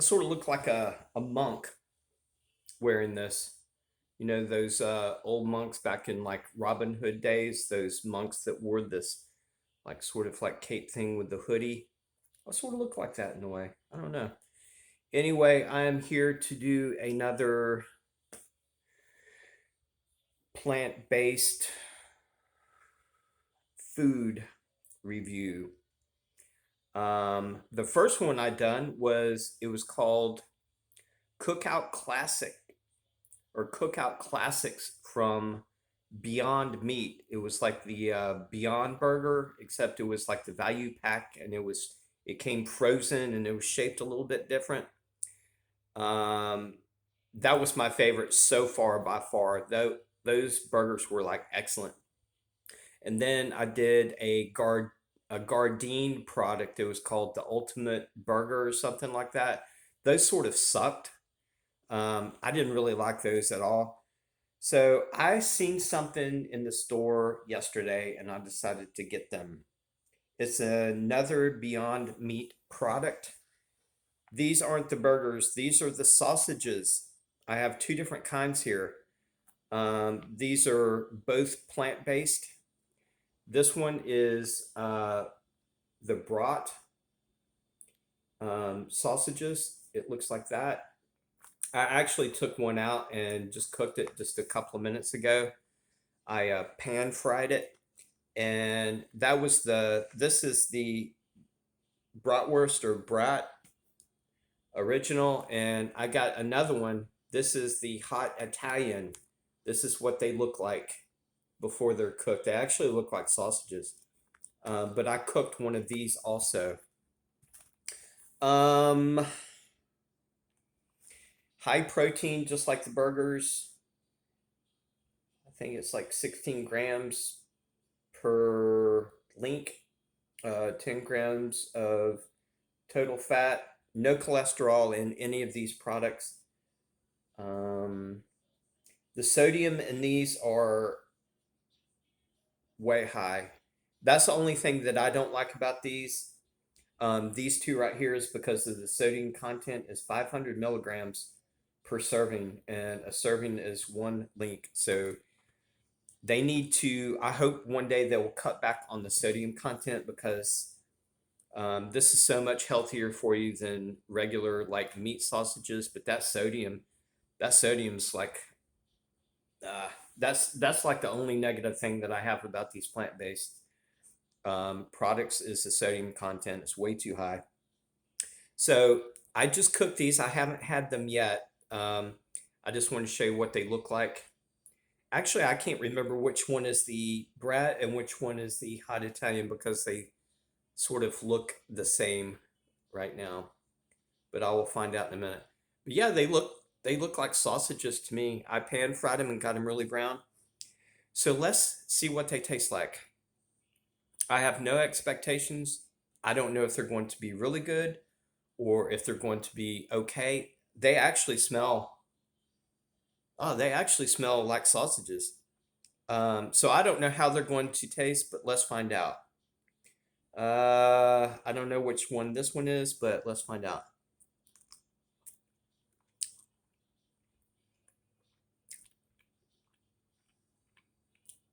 I sort of look like a monk wearing this. You know, those old monks back in like Robin Hood days, those monks that wore this like sort of like cape thing with the hoodie. I sort of look like that in a way. I don't know. Anyway, I am here to do another plant-based food review. The first one I done was it was called Cookout Classic or Cookout Classics from Beyond Meat. It was like the Beyond Burger, except it was like the value pack, and it came frozen and it was shaped a little bit different. Um, that was my favorite so far by far. Though those burgers were like excellent. And then I did a Gardein product. It was called the Ultimate Burger or something like that. Those sort of sucked. I didn't really like those at all. So I seen something in the store yesterday and I decided to get them. It's another Beyond Meat product. These aren't the burgers, these are the sausages. I have two different kinds here. These are both plant-based. This one is the brat sausages. It looks like that. I actually took one out and just cooked it just a couple of minutes ago. I pan fried it, and this is the bratwurst or brat original, and I got another one. This is the hot Italian. This is what they look like before they're cooked. They actually look like sausages, but I cooked one of these also. Um, High protein, just like the burgers. I think it's like 16 grams per link, 10 grams of total fat, no cholesterol in any of these products. Um, the sodium in these are way high. That's the only thing that I don't like about these. These two right here is because of the sodium content is 500 milligrams per serving, and a serving is one link. So they need to, I hope one day they will cut back on the sodium content because this is so much healthier for you than regular like meat sausages. But that sodium's like, uh, that's like the only negative thing that I have about these plant-based products is the sodium content. It's way too high. So I just cooked these. I haven't had them yet. I just want to show you what they look like. Actually, I can't remember which one is the brat and which one is the hot Italian because they sort of look the same right now. But I will find out in a minute. But yeah, they look like sausages to me. I pan fried them and got them really brown. So let's see what they taste like. I have no expectations. I don't know if they're going to be really good or if they're going to be okay. They actually smell like sausages. So I don't know how they're going to taste, but let's find out. I don't know which one this one is, but let's find out.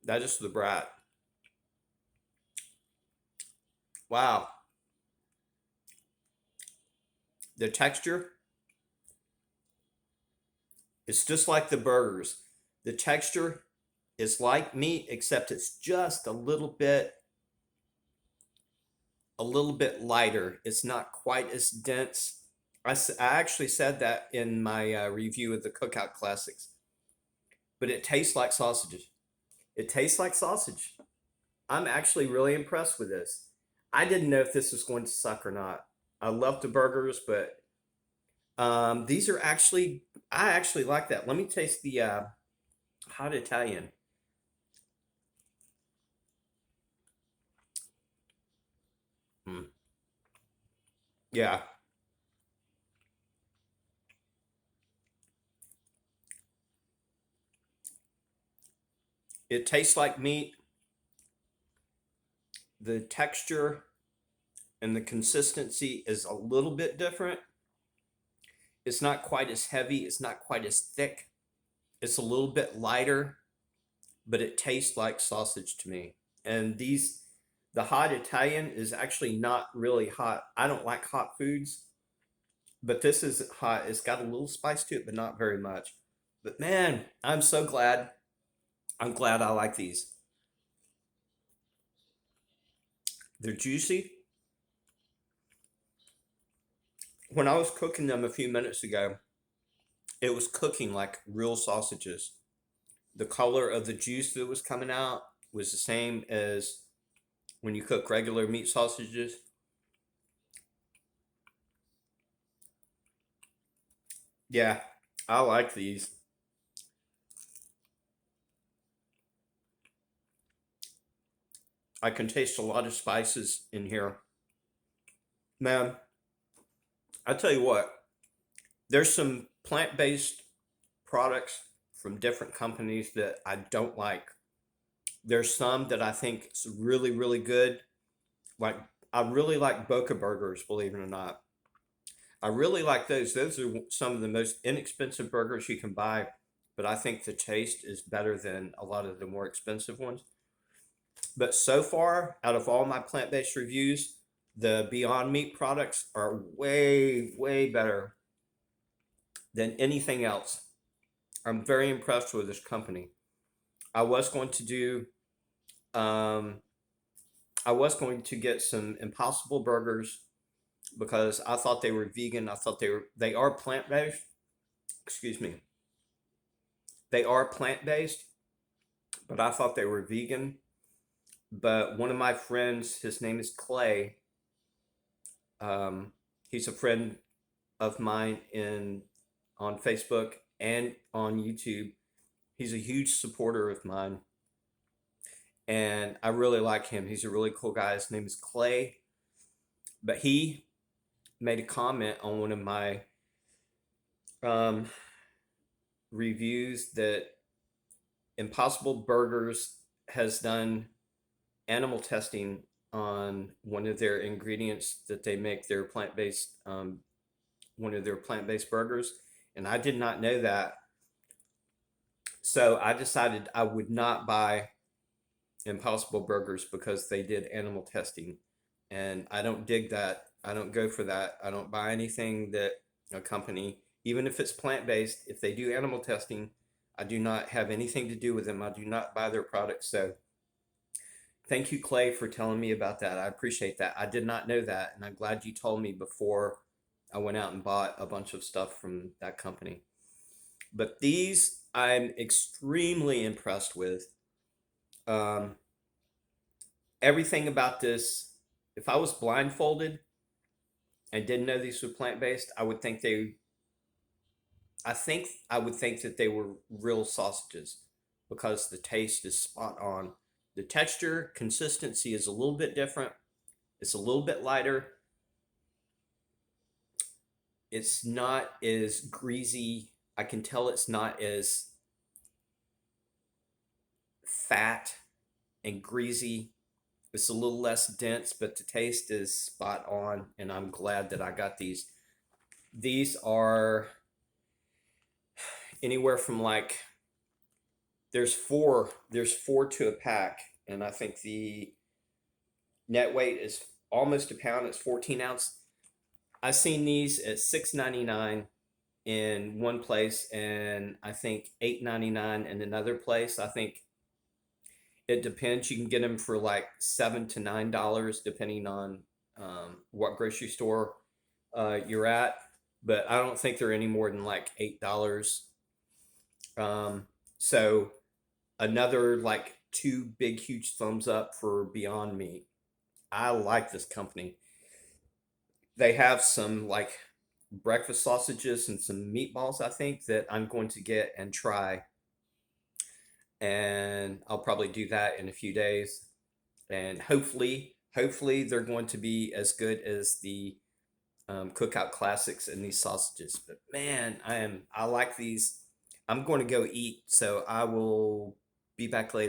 That is the brat. Wow. The texture is just like the burgers. The texture is like meat, except it's just a little bit lighter. It's not quite as dense. I actually said that in my review of the Cookout Classics, but it tastes like sausages. It tastes like sausage. I'm actually really impressed with this. I didn't know if this was going to suck or not. I love the burgers, but these are actually, I actually like that. Let me taste the hot Italian. Mm. Yeah, it tastes like meat. The texture and the consistency is a little bit different. It's not quite as heavy. It's not quite as thick. It's a little bit lighter, but it tastes like sausage to me. And the hot Italian is actually not really hot. I don't like hot foods, but this is hot. It's got a little spice to it, but not very much. But man, I'm so glad. I'm glad I like these. They're juicy. When I was cooking them a few minutes ago, it was cooking like real sausages. The color of the juice that was coming out was the same as when you cook regular meat sausages. Yeah, I like these. I can taste a lot of spices in here. Man, I tell you what, there's some plant-based products from different companies that I don't like. There's some that I think is really, really good. Like I really like Boca burgers, believe it or not. I really like those. Those are some of the most inexpensive burgers you can buy, but I think the taste is better than a lot of the more expensive ones. But so far, out of all my plant-based reviews, the Beyond Meat products are way, way better than anything else. I'm very impressed with this company. I was going to do, um, I was going to get some Impossible Burgers because I thought they were vegan. I thought they are plant-based. Excuse me. They are plant-based, but I thought they were vegan. But one of my friends, his name is Clay. Um, he's a friend of mine in on Facebook and on YouTube. He's a huge supporter of mine, and I really like him. He's a really cool guy. His name is Clay, but he made a comment on one of my um, reviews that Impossible Burgers has done animal testing on one of their ingredients that they make their plant-based one of their plant-based burgers, and I did not know that. So I decided I would not buy Impossible Burgers because they did animal testing, and I don't dig that. I don't go for that. I don't buy anything that a company, even if it's plant-based, if they do animal testing, I do not have anything to do with them. I do not buy their products. So thank you, Clay, for telling me about that. I appreciate that. I did not know that, and I'm glad you told me before I went out and bought a bunch of stuff from that company. But these I'm extremely impressed with. Um, Everything about this, if I was blindfolded and didn't know these were plant based, I think I would think that they were real sausages because the taste is spot on. The texture, consistency is a little bit different. It's a little bit lighter. It's not as greasy. I can tell it's not as fat and greasy. It's a little less dense, but the taste is spot on, and I'm glad that I got these. These are anywhere from like there's four to a pack, and I think the net weight is almost a pound. It's 14 ounce. I seen these at $6.99 in one place, and I think $8.99 in another place. I think it depends. You can get them for like $7 to $9, depending on what grocery store you're at. But I don't think they're any more than like $8. So another like two big huge thumbs up for Beyond Meat. I like this company. They have some like breakfast sausages and some meatballs, I think, that I'm going to get and try. And I'll probably do that in a few days. And hopefully they're going to be as good as the Cookout Classics and these sausages. But man, I like these. I'm going to go eat, so I will be back later.